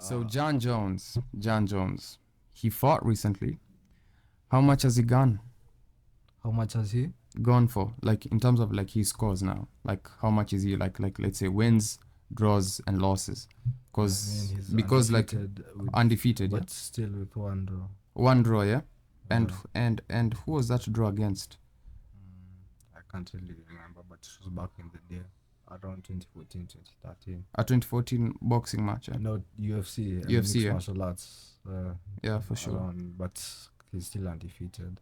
So Jon Jones, he fought recently. How much has he gone? How much has he? Gone for? Like in terms of like his scores now. Like how much is he like let's say wins, draws and losses? He's Because like undefeated, undefeated, yeah. but still with one draw. One draw, yeah. Yeah. And who was that draw against? I can't really remember, but it was back in the day, around 2014, 2013. A 2014 boxing match, yeah. Not UFC, UFC, mixed yeah. martial arts. Yeah, for sure. But he's still undefeated.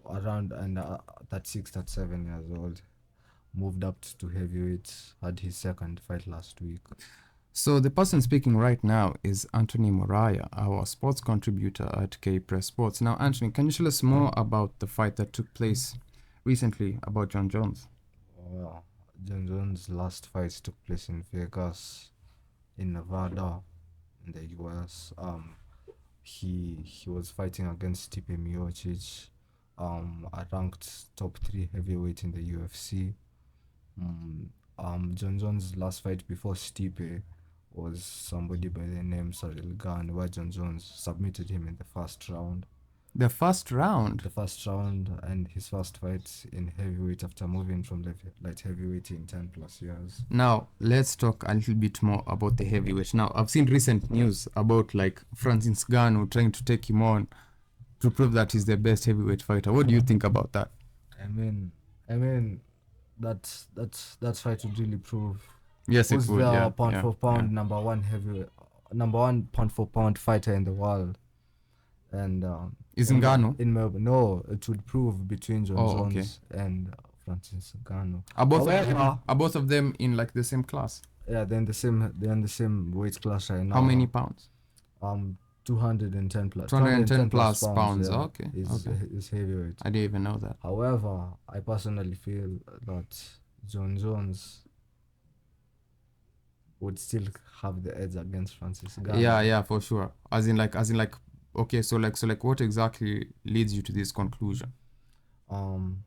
Around 36, 37 years old. Moved up to heavyweight. Had his second fight last week. So the person speaking right now is Anthony Moraia, our sports contributor at K Press Sports. Now, Anthony, can you tell us more about the fight that took place recently about Jon Jones? Well, Jon Jones' last fight took place in Vegas, in Nevada, in the US. He was fighting against Stipe Miocic, a ranked top 3 heavyweight in the UFC. Jon Jones' last fight before Stipe was somebody by the name Cyril Gane, where Jon Jones submitted him in the first round. The first round? The first round, and his first fight in heavyweight after moving from light heavyweight in 10 plus years. Now, let's talk a little bit more about the heavyweight. Now, I've seen recent news about like Francis Ngannou trying to take him on to prove that he's the best heavyweight fighter. What do you think about that? I mean, that fight would really prove Yes, who's it would. the Yeah, pound yeah, for pound yeah. number one pound for pound fighter in the world. And Is Ngannou? In Melbourne, no, it would prove between Jon Jones okay. and Francis Ngannou. Are both of them in like the same class? Yeah, they're in the same weight class right now. How many pounds? 210 plus. 210 plus pounds. Yeah, Okay. is heavyweight. I didn't even know that. However, I personally feel that Jon Jones would still have the edge against Francis Ngannou. Yeah, for sure. As in like, okay, so what exactly leads you to this conclusion? Jon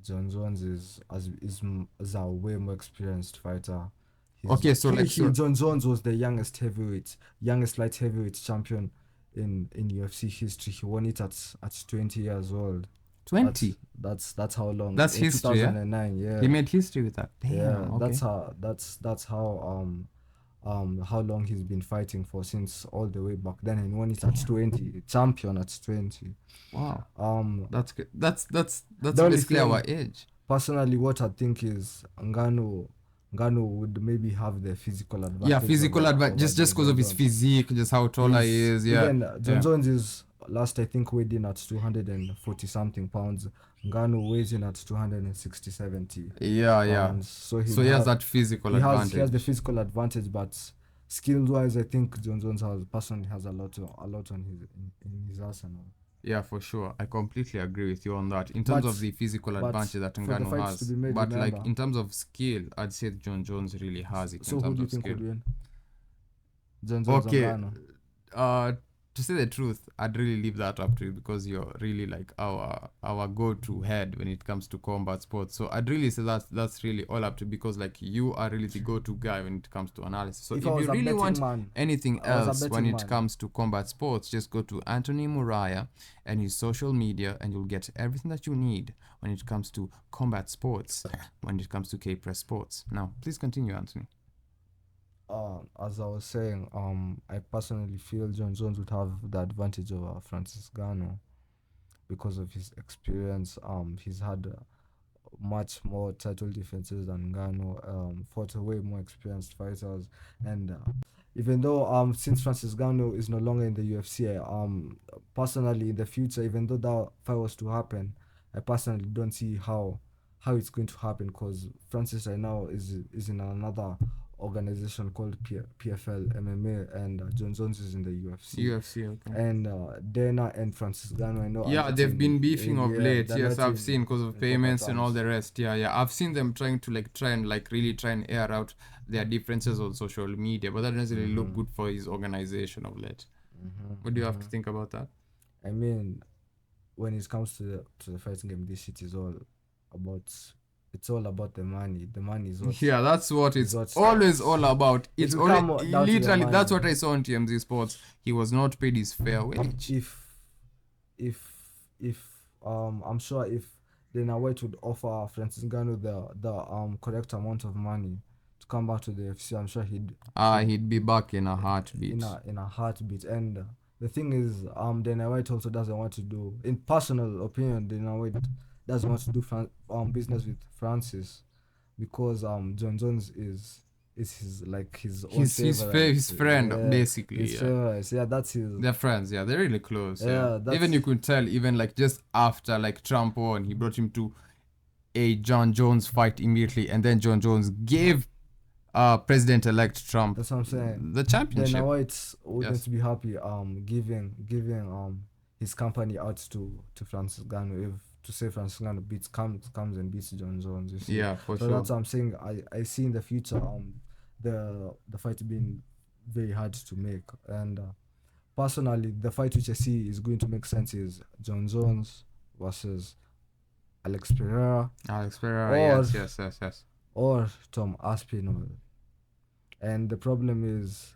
Jones is a way more experienced fighter. Jon Jones was the youngest light heavyweight champion in UFC history. He won it at 20 years old. 20. That's how long. That's in history. 2009, yeah. He made history with that. Damn, yeah, okay. that's how long he's been fighting for, since all the way back then, and won it at 20. Champion at 20. Wow. That's good. That's basically our age. Personally, what I think is Ngannou would maybe have the physical advantage. Yeah, physical advantage, just because of his physique, just how tall he is. Yeah. Even Jon Jones is last, I think, weighed in at 240 something pounds. Ngannou weighs in at 260-70. Yeah. So he has that physical advantage. He has the physical advantage, but skill-wise, I think Jon Jones personally has a lot on his arsenal. Yeah, for sure. I completely agree with you on that. In terms of the physical advantage that Ngannou has, but like in terms of skill, I'd say Jon Jones really has it. So in who terms do you of think skill. would win? Jon Jones or Ngannou? To say the truth, I'd really leave that up to you, because you're really like our go-to head when it comes to combat sports. So I'd really say that's really all up to you, because like you are really the go-to guy when it comes to analysis. So if you really want anything else when it comes to combat sports, just go to Anthony Moraia and his social media, and you'll get everything that you need when it comes to combat sports, when it comes to K Press Sports. Now, please continue, Anthony. As I was saying, I personally feel Jon Jones would have the advantage over Francis Ngannou because of his experience. He's had much more title defenses than Ngannou. Fought way more experienced fighters, and even though since Francis Ngannou is no longer in the UFC, personally in the future, even though that fight was to happen, I personally don't see how it's going to happen, because Francis right now is in another organization called PFL MMA, and Jon Jones is in the UFC. Okay. And Dana and Francis Ngannou, I know. Yeah, they've been beefing of late. Yes, I've seen, because of payments and all the rest. Yeah. I've seen them trying to really try and air out their differences on social media, but that doesn't really look good for his organization of late. What do you have to think about that? I mean, when it comes to the fighting game, this shit is all about it's all about the money. The money is what Yeah, that's what is it's what always starts. all about. It It's will only come down to the literally that's money. what I saw on TMZ Sports. He was not paid his fair wage. If if I'm sure if Dana White would offer Francis Ngannou the correct amount of money to come back to the UFC, I'm sure He'd be back in a heartbeat. in a heartbeat. And the thing is, Dana White also doesn't want to do, in personal opinion, Dana White doesn't want to do business with Francis because Jon Jones is his own favorite. His friend Yeah, basically. his Yeah. favorite. Yeah, that's his. They're friends, yeah, they're really close, yeah. Yeah, that's Even you could tell, even like just after like Trump won, he brought him to a Jon Jones fight immediately, and then Jon Jones gave President-elect Trump that's what I'm saying. the championship. Dana White wouldn't Yes. be happy giving his company out to Francis Ngannou if to say Francis Ngannou comes and beats Jon Jones. You see? Yeah, for So sure. that's what I'm saying. I see in the future the fight being very hard to make, and personally the fight which I see is going to make sense is Jon Jones versus Alex Pereira Alex Pereira, or yes. or Tom Aspinall. And the problem is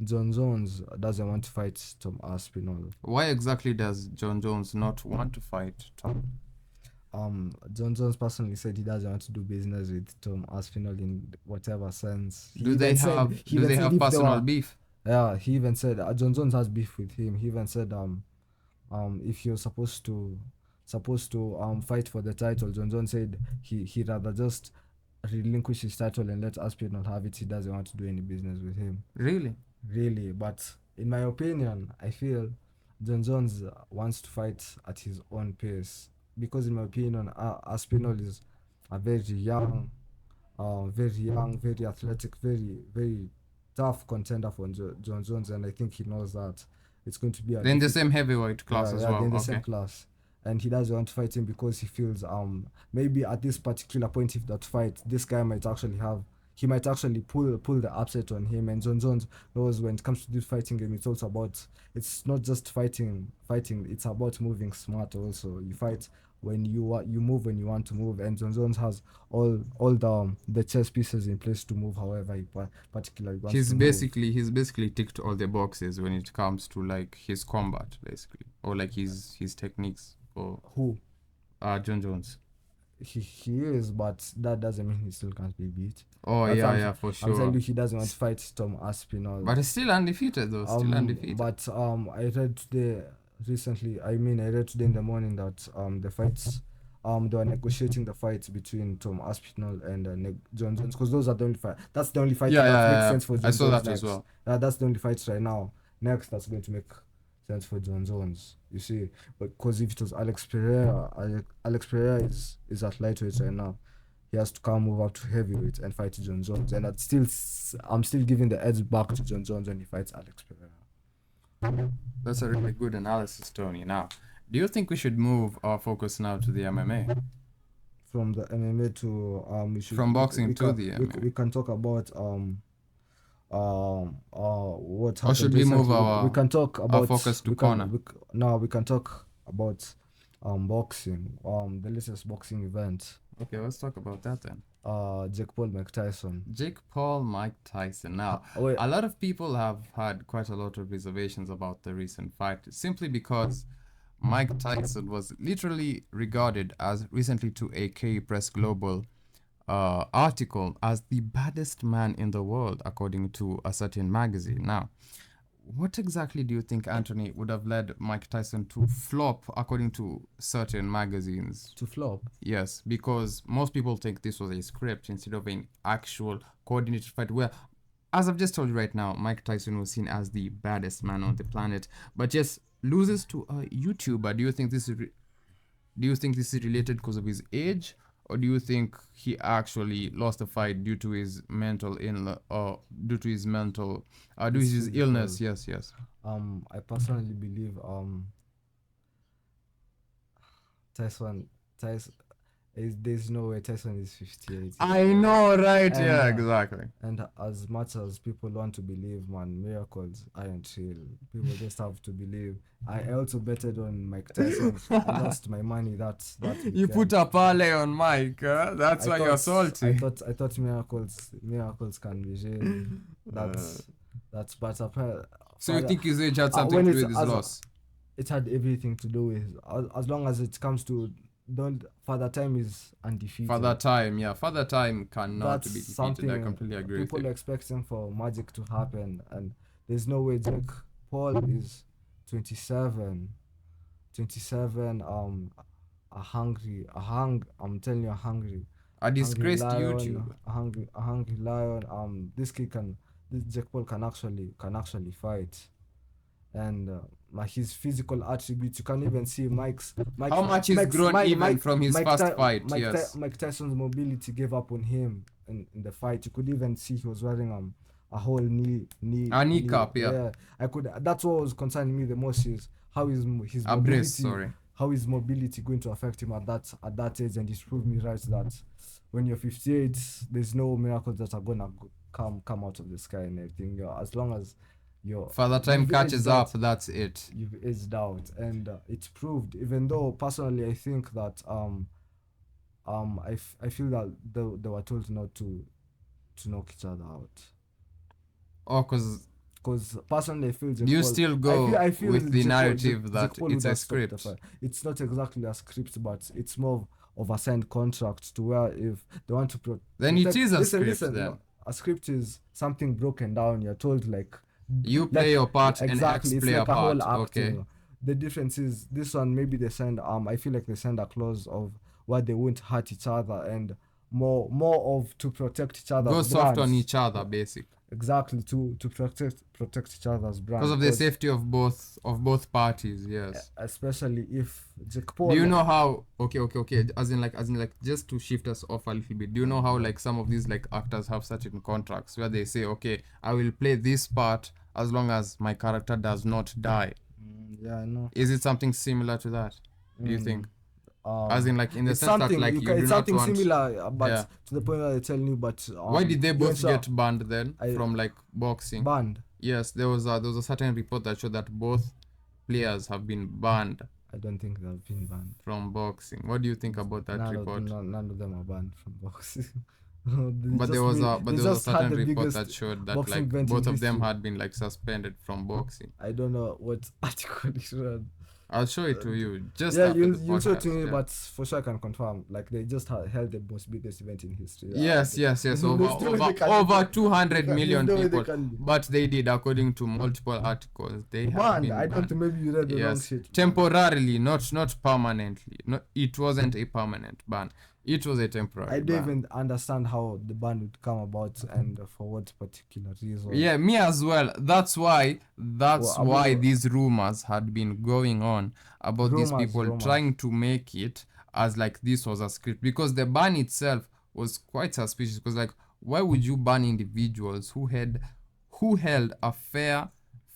Jon Jones doesn't want to fight Tom Aspinall. Why exactly does Jon Jones not want to fight Tom? Jon Jones personally said he doesn't want to do business with Tom Aspinall in whatever sense. Do they have personal beef? Yeah, he even said Jon Jones has beef with him. He even said if you're supposed to fight for the title, Jon Jones said he rather just relinquish his title and let Aspinall have it. He doesn't want to do any business with him. Really, but in my opinion, I feel Jon Jones wants to fight at his own pace because, in my opinion, Aspinall is a very young, very athletic, very tough contender for Jon Jones, and I think he knows that it's going to be in the same heavyweight class as well. They're in the Okay. same class, and he doesn't want to fight him because he feels maybe at this particular point, if that fight, this guy might actually pull the upset on him. And Jon Jones knows when it comes to this fighting game, it's not just fighting, it's about moving smart also. You fight when you move when you want to move, and Jon Jones has all the chess pieces in place to move however he particularly wants He's to basically ticked all the boxes when it comes to like his combat, basically, or like his techniques. Or who Jon Jones. he is, but that doesn't mean he still can't be beat. Oh, yeah, for sure. I'm telling you, he doesn't want to fight Tom Aspinall. But he's still undefeated though. But I read today in the morning that the fights they were negotiating the fights between Tom Aspinall and Jon Jones, because those are the only fight. That's the only fight that makes sense for Jon Jones. I saw that next. as well. That's the only fights right now. Next, that's going to make sense for Jon Jones. You see, because if it was Alex Pereira is at lightweight right now. He has to move up to heavyweight and fight Jon Jones, and I'm still giving the edge back to Jon Jones when he fights Alex Pereira. That's a really good analysis, Tony. Now, do you think we should move our focus now to the MMA? From the MMA to from boxing to the MMA. We can talk about what happened. Or should we move we can talk about our focus to Conor? We can talk about boxing, the latest boxing event. Okay, let's talk about that then. Jake Paul, Mike Tyson. Now, a lot of people have had quite a lot of reservations about the recent fight, simply because Mike Tyson was literally regarded as, recently to a K Press Global article, as the baddest man in the world, according to a certain magazine. Now, what exactly do you think, Anthony, would have led Mike Tyson to flop according to certain magazines? To flop? Yes, because most people think this was a script instead of an actual coordinated fight, where, as I've just told you right now, Mike Tyson was seen as the baddest man on the planet, but just loses to a YouTuber. Do you think this is related because of his age? Or do you think he actually lost the fight due to his mental illness, or due to his illness? Yes. I personally believe Tyson. there's no way Tyson is 58. I know, right? And Yeah, exactly. and as much as people want to believe, man, miracles aren't real. People just have to believe. I also betted on Mike Tyson. I lost my money that You put weekend. a parlay on Mike, huh? That's why you're salty. I thought miracles can be real. That's but So you think his age had something when to do it's with his loss? it had everything to do with as long as it comes to don't Father Time is undefeated. Father Time cannot That's be defeated. something I completely agree with people you. are expecting for magic to happen, and there's no way. Jake Paul is 27, 27. I'm telling you, A hungry disgraced lion, YouTube. a hungry lion. This Jake Paul can actually fight, and his physical attributes. You can even see How much he's grown even from his first fight, Mike, yes. Mike Tyson's mobility gave up on him in the fight. You could even see he was wearing a whole A kneecap, yeah. Yeah, I could. That's what was concerning me the most is how his A mobility. brace, sorry. How is mobility going to affect him at that age? And he's proved me right that when you're 58, there's no miracles that are gonna come out of the sky and everything. As long as Father Time catches up, that's it. You've aged out, and it's proved. Even though personally, I think that I feel that they were told not to knock each other out. Oh, because personally, I feel you still go I feel with the narrative Jake that Paul it's would a have stopped the script. fight. It's not exactly a script, but it's more of a signed contract to where if they want to Then it is a listen, script then. no, a script is something broken down. You're told like You play your part and exactly. X It's play like a a whole part. acting. Okay. The difference is this one maybe they send I feel like they send a clause of where they won't hurt each other and more of to protect each other's Go soft on brands. each other, basically. Exactly, to protect each other's brand. Because of the safety of both parties, yes. Especially if Jake Paul. Do you know how okay, as in like just to shift us off a little bit, do you know how like some of these like actors have certain contracts where they say, okay, I will play this part as long as my character does not die? Yeah, I know. Is it something similar to that, do you think? As in like in the It's sense that something like you do it's not something want similar, but yeah. to the point where they're telling you, but Why did they both sure get banned then from like boxing? banned? Yes, there was a certain report that showed that both players have been banned I don't think they've been banned from boxing. What do you think about that report? None of them are banned from boxing. But there was a certain report that showed that like both of them history. had been like suspended from boxing. I don't know what article is read. I'll show it to you just Yeah, after the you show it to podcast, me, yeah. but for sure I can confirm. Like they just held the most biggest event in history. Yes. There's no way they can- Over 200 there's million no way they people. can- But they did, according to multiple articles. They have Banned. been I don't banned. know, maybe you read the wrong Yes, shit. temporarily, not permanently. No, it wasn't a permanent ban. It was a temporary I don't ban. even understand how the ban would come about and for what particular reason. Yeah, me as well. That's why Well, these rumors had been going on about these people trying to make it as like this was a script, because the ban itself was quite suspicious. Because like, why would you ban individuals who held a fair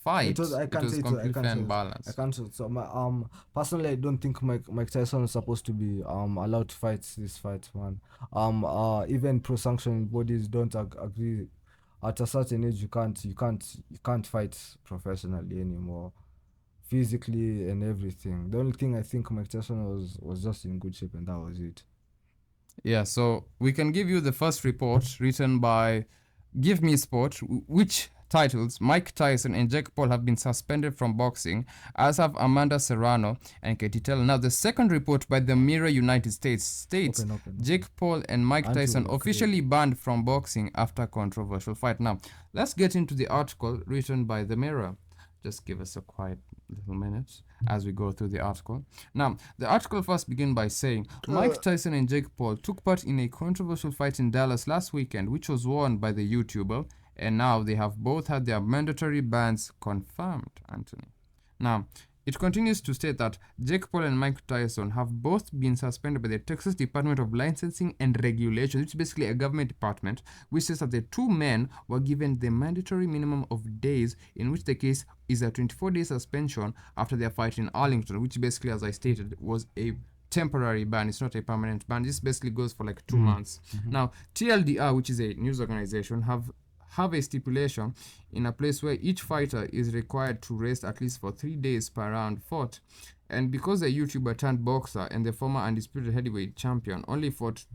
fight? I can't say completely I can't fair say and balanced. I can't say so. Personally, I don't think Mike Tyson is supposed to be allowed to fight this fight, man. Even pro sanctioning bodies don't agree. At a certain age, you can't fight professionally anymore, physically and everything. The only thing I think Mike Tyson was just in good shape, and that was it. Yeah, so we can give you the first report written by Give Me Sport, which titles Mike Tyson and Jake Paul have been suspended from boxing, as have Amanda Serrano and Katie Taylor. Now, the second report by the Mirror United States states Jake Paul and Mike Tyson officially banned from boxing after controversial fight. Now, let's get into the article written by the Mirror. Just give us a quiet little minute as we go through the article. Now, the article first begins by saying Mike Tyson and Jake Paul took part in a controversial fight in Dallas last weekend, which was won by the YouTuber, and now they have both had their mandatory bans confirmed, Anthony. Now, it continues to state that Jake Paul and Mike Tyson have both been suspended by the Texas Department of Licensing and Regulation, which is basically a government department, which says that the two men were given the mandatory minimum of days, in which the case is a 24-day suspension after their fight in Arlington, which basically, as I stated, was a temporary ban. It's not a permanent ban. This basically goes for like 2 months. Now, TLDR, which is a news organization, have a stipulation in a place where each fighter is required to rest at least for 3 days per round fought. And because the YouTuber turned boxer and the former undisputed heavyweight champion only fought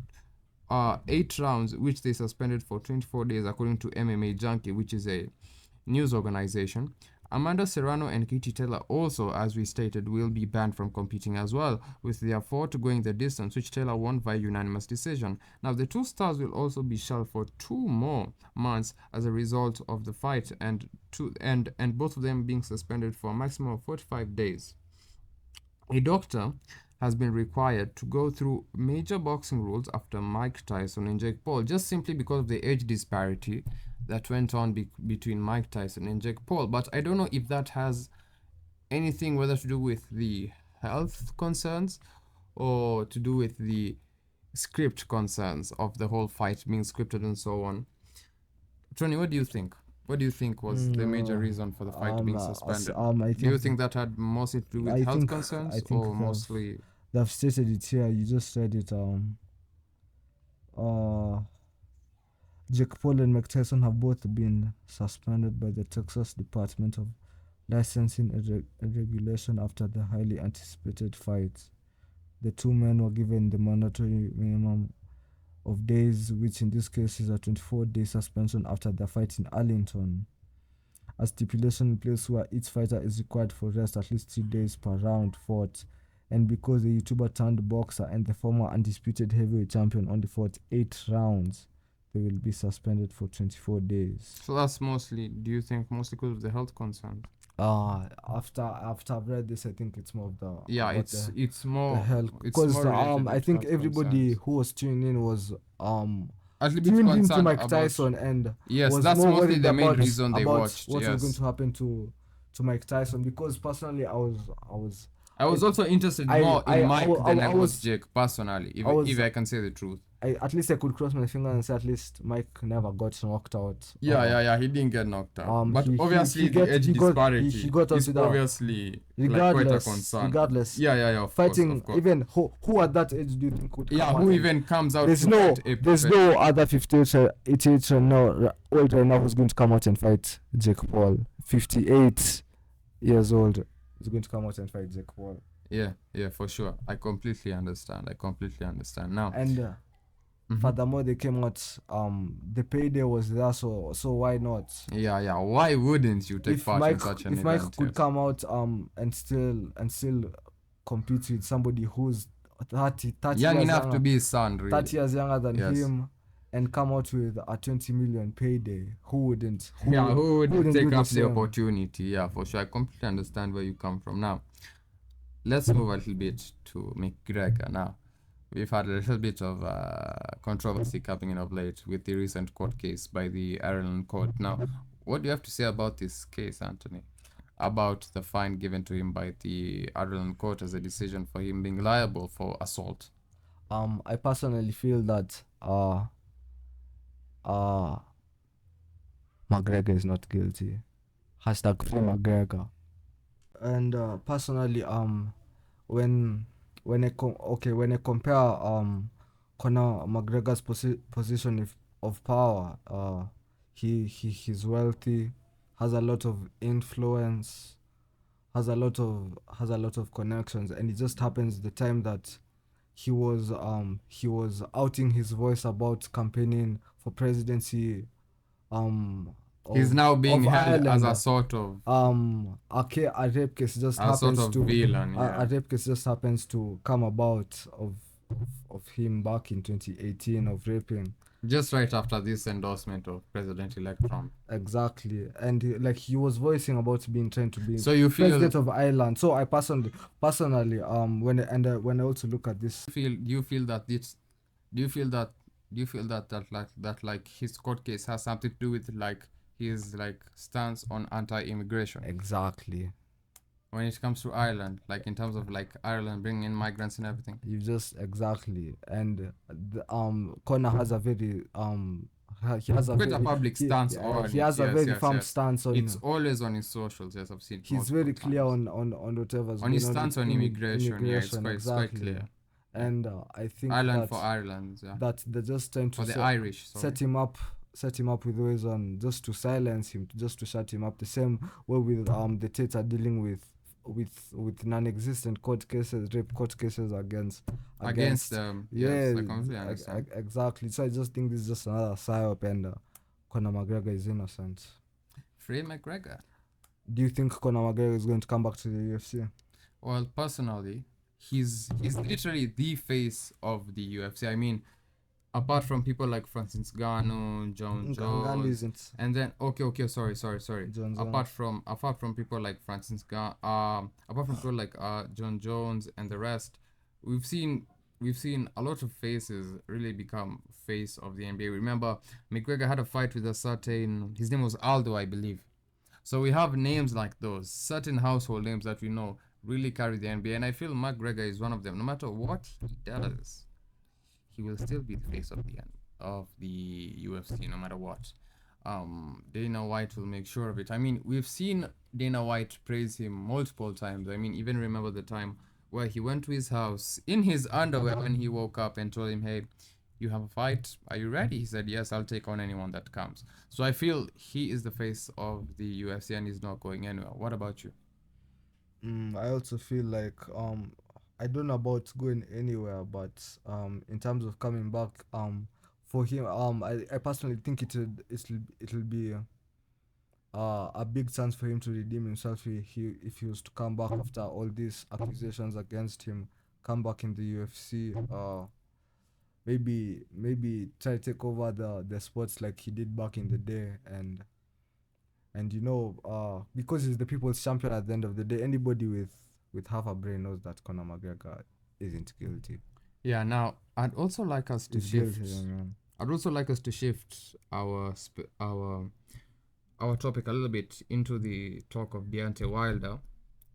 8 rounds, which they suspended for 24 days, according to MMA Junkie, which is a news organization. Amanda Serrano and Katie Taylor also, as we stated, will be banned from competing as well, with their fought going the distance, which Taylor won via unanimous decision. Now, the two stars will also be shelved for 2 more months as a result of the fight, and both of them being suspended for a maximum of 45 days. A doctor has been required to go through major boxing rules after Mike Tyson and Jake Paul, just simply because of the age disparity that went on between Mike Tyson and Jake Paul. But I don't know if that has anything whether to do with the health concerns or to do with the script concerns of the whole fight being scripted and so on. Tony, what do you think? What do you think was the major reason for the fight being suspended? Do you think that had mostly to do with health concerns or mostly... They've stated it here. You just said it. Jake Paul and Mike Tyson have both been suspended by the Texas Department of Licensing and Regulation after the highly anticipated fight. The two men were given the mandatory minimum of days, which in this case is a 24-day suspension after their fight in Arlington. A stipulation in place where each fighter is required for rest at least 3 days per round fought. And because the YouTuber turned boxer and the former undisputed heavyweight champion only fought 8 rounds, they will be suspended for 24 days. So that's mostly, do you think, mostly because of the health concerns? After I've read this, I think it's more of the... Yeah, it's more... The health. Because I think everybody who was tuning in was... tuned into Mike Tyson and... Yes, was that's more mostly worried the main about reason they watched. What was going to happen to Mike Tyson, because personally I was also interested more in Mike than I was Jake, personally, if I can say the truth. At least I could cross my finger and say at least Mike never got knocked out. Yeah, he didn't get knocked out. But obviously the age disparity is obviously like quite a concern. Regardless. Yeah, of fighting, course. Even who at that age do you think would come out? Who even comes out there's no other 58 old right now who's going to come out and fight Jake Paul. 58 years old is going to come out and fight Jake Paul. Yeah, for sure. I completely understand now. And furthermore, they came out, the payday was there, so why not? Yeah, why wouldn't you take part in such an event? If Mike could come out and still compete with somebody who's 30 young years enough younger, to be his son, really. 30 years younger than him, and come out with a 20 million payday, who wouldn't? Who would take up the opportunity? Yeah, for sure. I completely understand where you come from. Now, let's move a little bit to McGregor now. We've had a little bit of controversy coming in of late with the recent court case by the Ireland court. Now, what do you have to say about this case, Anthony? About the fine given to him by the Ireland court as a decision for him being liable for assault? I personally feel that McGregor is not guilty. Hashtag free McGregor. And personally, when I compare Conor McGregor's position of power, he's wealthy, has a lot of influence, has a lot of connections, and it just happens the time that he was outing his voice about campaigning for presidency. He's now being held as a sort of a rape case just happens sort of villain. A rape case just happens to come about of him back in 2018 of raping. Just right after this endorsement of President-elect Trump. Exactly, and he was voicing about trying to be president of Ireland. So I personally, when I also look at this, do you feel that his court case has something to do with his stance on anti-immigration? Exactly. When it comes to Ireland, in terms of Ireland bringing in migrants and everything. You just exactly, and Conor has a very he has a quite a public stance on he has a very firm stance on. It's always on his socials. Yes, I've seen. He's very clear on whatever's on his stance on immigration. Yeah, it's quite clear. and I think Ireland that for Ireland, yeah. that they're just trying to For the Irish, sorry. set him up with ways on just to silence him, just to shut him up. The same way with the Tates are dealing with non-existent court cases, rape court cases Against yeah, yes, I completely understand. exactly. So I just think this is just another psyop, and Conor McGregor is innocent. Free McGregor. Do you think Conor McGregor is going to come back to the UFC? Well, personally, he's literally the face of the UFC. I mean, apart from people like Francis Ngannou, Jon Ngannou Jones, isn't. and then okay, sorry. Jon Apart from people like apart from people like Jon Jones and the rest, we've seen a lot of faces really become face of the NBA. Remember, McGregor had a fight with a certain, his name was Aldo, I believe. So we have names like those, certain household names that we know really carry the NBA, and I feel McGregor is one of them. No matter what he does, he will still be the face of the UFC, no matter what. Dana White will make sure of it. I mean, we've seen Dana White praise him multiple times. I mean, even remember the time where he went to his house in his underwear when he woke up and told him, "Hey, you have a fight. Are you ready?" He said, "Yes, I'll take on anyone that comes." So I feel he is the face of the UFC and he's not going anywhere. What about you? I also feel like I don't know about going anywhere, but in terms of coming back, for him, I personally think it'll be a big chance for him to redeem himself if he was to come back after all these accusations against him, come back in the UFC, maybe try to take over the sports like he did back in the day, and because he's the people's champion at the end of the day, anybody with half a brain knows that Conor McGregor isn't guilty. Yeah, now I'd also like us to He's shift. guilty, I mean. I'd also like us to shift our topic a little bit into the talk of Deontay Wilder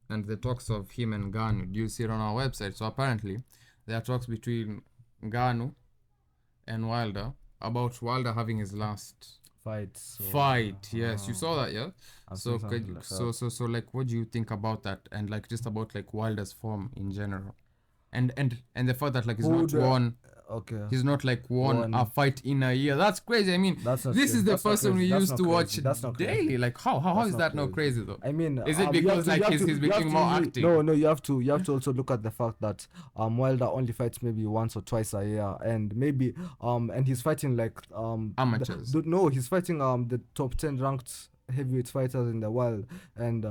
and the talks of him and Ngannou. Do you see it on our website? So apparently, there are talks between Ngannou and Wilder about Wilder having his last fight. Yes, you saw that, yeah. I've So seen something like so like, what do you think about that, and like just about like Wilder's form in general, and the fact that like Okay. he's not like won a fight in a year. That's crazy. I mean, That's not this crazy. is the That's not person we crazy. That's used not to crazy. watch That's not crazy. daily. Like how That's is not that not crazy. crazy though? I mean, Is it because like he's becoming more active? No, you have to also look at the fact that Wilder only fights maybe once or twice a year, and maybe and he's fighting like Amateurs. no, he's fighting the top 10 ranked heavyweight fighters in the world, and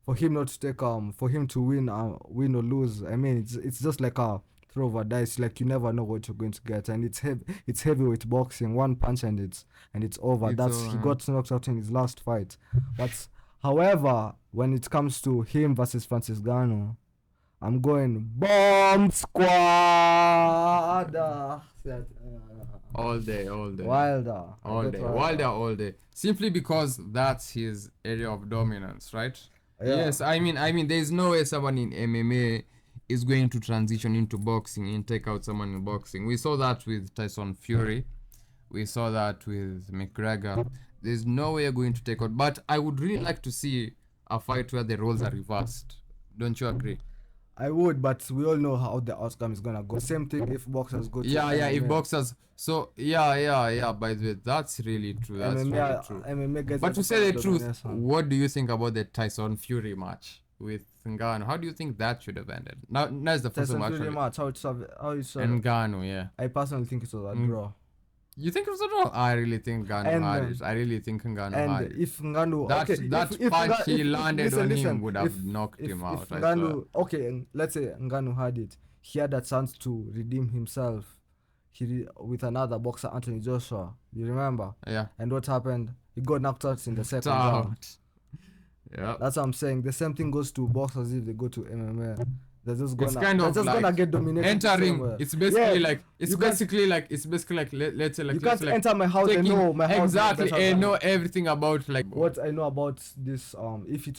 for him not to take for him to win or lose, I mean, it's just like a throw of a dice. Like, you never know what you're going to get, and it's heavyweight boxing. One punch and it's over. He got knocked out in his last fight. But however, when it comes to him versus Francis Ngannou, I'm going bomb squad. All day. Wilder. All day. Simply because that's his area of dominance, right? Yeah. Yes, I mean, there's no way someone in MMA is going to transition into boxing and take out someone in boxing. We saw that with Tyson Fury. We saw that with McGregor. There's no way you're going to take out. But I would really like to see a fight where the roles are reversed. Don't you agree? I would, but we all know how the outcome is gonna go. Same thing if boxers go to Yeah, if MMA. boxers. So yeah. By the way, that's really true. That's really true. MMA guys, But to say the truth, domination. what do you think about the Tyson Fury match with Ngannou? How do you think that should have ended? Now that's the first Tyson match. Fury match, how it's And Ngannou, yeah. I personally think it was a draw. You think it was a draw? I really think Ngannou had it. I really think Ngannou had it. And if Ngannou, that punch he landed on him would have knocked him out. If Ngannou, and let's say Ngannou had it, he had a chance to redeem himself. With another boxer, Anthony Joshua. You remember? Yeah. And what happened? He got knocked out in the second round. Yeah. That's what I'm saying. The same thing goes to boxers if they go to MMA. They're just gonna get dominated. Entering. It's basically like let's say like you can't enter my house and know my house exactly and know everything about like what I know about this. If you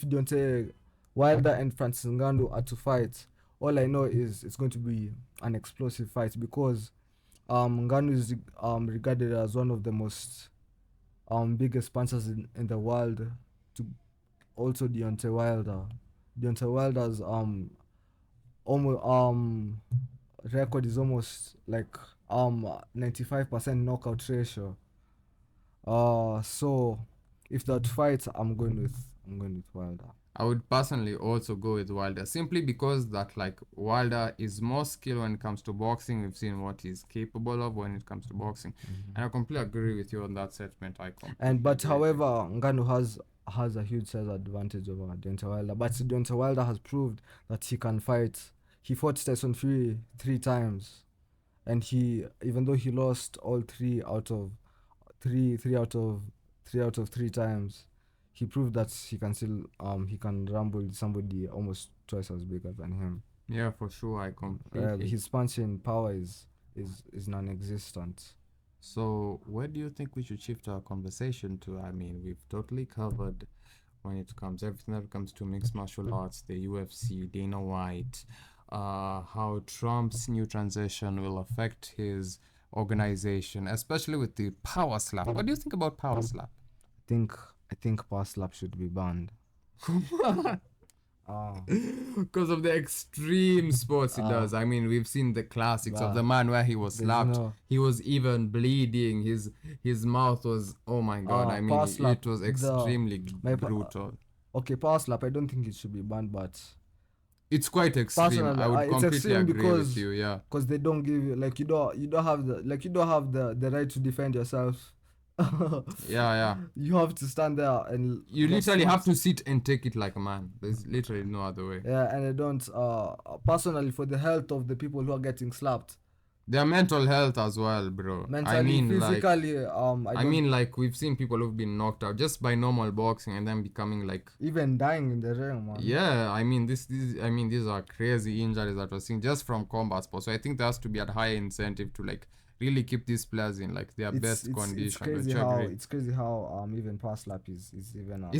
don't say Wilder and Francis Ngannou are to fight, all I know is it's going to be an explosive fight, because Ngannou is regarded as one of the most biggest punchers in the world. To also Deontay Wilder. Deontay Wilder's almost record is almost like 95% knockout ratio. So if that fight, I'm going with Wilder. I would personally also go with Wilder simply because that like Wilder is more skilled when it comes to boxing. We've seen what he's capable of when it comes to boxing, and I completely agree with you on that statement. I completely But agree with you. however, Ngannou has a huge size advantage over Deontay Wilder. But Deontay Wilder has proved that he can fight. He fought Tyson Fury 3 times, and he, even though he lost all three out of 3 times, he proved that he can rumble somebody almost twice as bigger than him. Yeah, for sure. I completely. His punching power is non-existent. So, where do you think we should shift our conversation to? I mean, we've totally covered when it comes everything that comes to mixed martial arts, the UFC, Dana White, how Trump's new transition will affect his organization, especially with the power slap. What do you think about power slap? I think power slap should be banned. Because of the extreme sports he does. I mean, we've seen the classics of the man where he was slapped. He was even bleeding. His mouth was, oh my god. I mean, it was extremely brutal. Okay, power slap. I don't think it should be banned, but it's quite extreme. I would completely agree with you. Yeah, because they don't give you you don't have the right to defend yourself. yeah. You have to stand there and you literally have to sit and take it like a man. There's literally no other way. Yeah, and I don't personally, for the health of the people who are getting slapped, their mental health as well, bro. Mentally, I mean, physically, I mean, like we've seen people who've been knocked out just by normal boxing and then becoming like even dying in the ring, man. Yeah, I mean these are crazy injuries that we're seeing just from combat sports. So I think there has to be a higher incentive to like really keep these players in like their best condition. It's crazy how even power slap is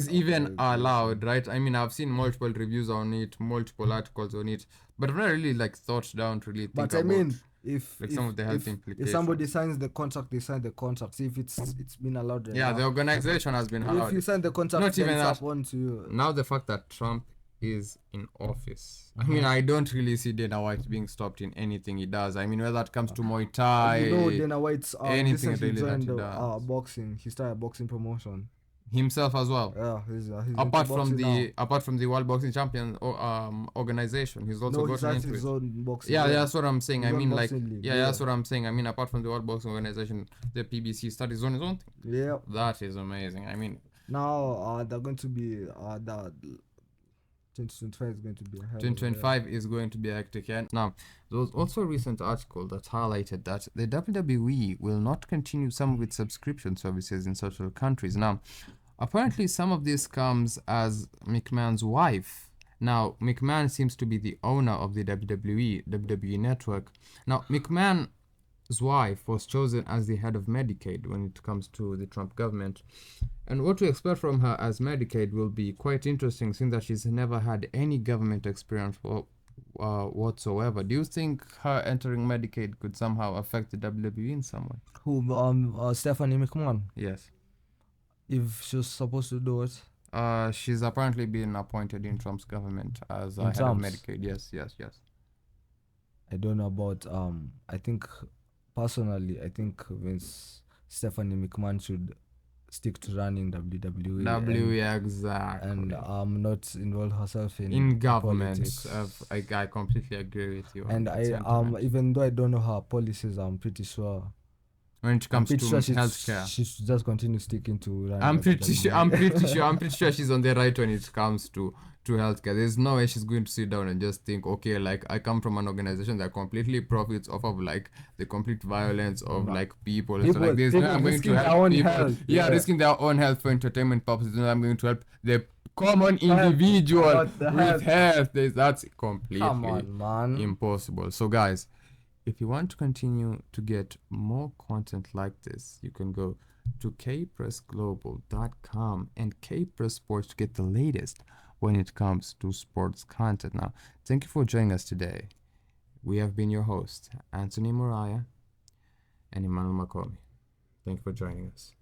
even allowed, right? I mean, I've seen multiple reviews on it, multiple articles on it, but I've not really like thought down to really think about. But I mean, if some of the health implications. If somebody signs the contract, they sign the contract. See if it's been allowed. Yeah, the organization has been allowed. If you sign the contract, not even that. To you. Now the fact that Trump is in office. I mean, I don't really see Dana White being stopped in anything he does. I mean, whether it comes to Muay Thai, Dana White's anything really that he does. Boxing. He started boxing promotion himself as well. Yeah, he's apart from the World Boxing Champion organization, he's also gotten into his own boxing. Yeah, that's what I'm saying. I mean, like, that's what I'm saying. I mean, apart from the World Boxing Organization, the PBC started on his own thing. Yeah, that is amazing. I mean, now they're going to be that 2025 is going to be 2025 is going to be hectic. And now there was also a recent article that highlighted that the WWE will not continue some of its subscription services in several countries. Now, apparently some of this comes as McMahon's wife. Now, McMahon seems to be the owner of the WWE Network. Now, McMahon's wife was chosen as the head of Medicaid when it comes to the Trump government. And what to expect from her as Medicaid will be quite interesting, since that she's never had any government experience whatsoever. Do you think her entering Medicaid could somehow affect the WWE in some way? Who, Stephanie McMahon? Yes. If she's supposed to do it? She's apparently been appointed in Trump's government as a head of Medicaid. Yes. I don't know about I think personally Vince Stephanie McMahon should stick to running WWE. Exactly. And not involve herself in government. I completely agree with you. And even though I don't know her policies, I'm pretty sure when it comes to healthcare, she should just continue sticking to running. I'm pretty sure she's on the right when it comes to healthcare. There's no way she's going to sit down and just think, okay, like I come from an organization that completely profits off of like the complete violence of like people. So like there's no I'm going to help people. Risking their own health for entertainment purposes. No, I'm going to help the common individual with health. That's completely impossible. So guys, if you want to continue to get more content like this, you can go to kpressglobal.com and kpress sports to get the latest when it comes to sports content. Now, thank you for joining us today. We have been your hosts, Anthony Moriah and Emmanuel Makomi. Thank you for joining us.